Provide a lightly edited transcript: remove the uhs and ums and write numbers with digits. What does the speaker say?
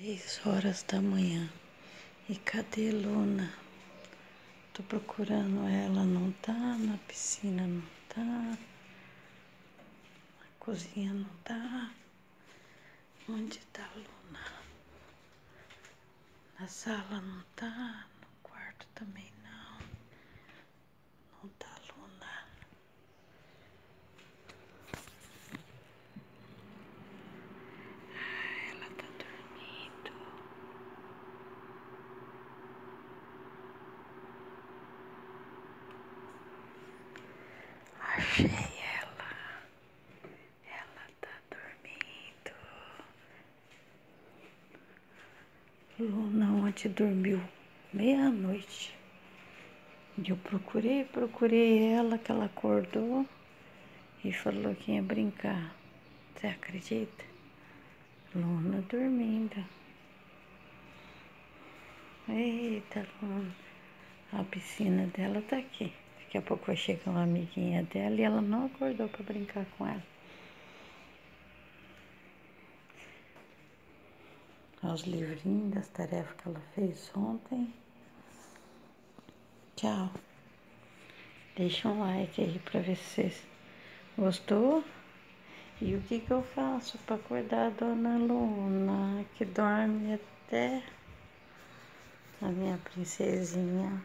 6 horas da manhã. E cadê Luna? Tô procurando ela, não tá. Na piscina não tá. Na cozinha não tá. Onde tá a Luna? Na sala não tá. No quarto também não. Não tá a Luna. Ela tá dormindo. Achei ela. Ela tá dormindo. Luna ontem dormiu meia-noite. E eu procurei ela, que ela acordou e falou que ia brincar. Você acredita? Luna dormindo. Eita, Luna. A piscina dela tá aqui. Daqui a pouco vai chegar uma amiguinha dela e ela não acordou pra brincar com ela. Os livrinhos das tarefas que ela fez ontem. Tchau. Deixa um like aí pra ver se vocês gostou. E o que eu faço pra acordar a dona Luna, que dorme até a minha princesinha.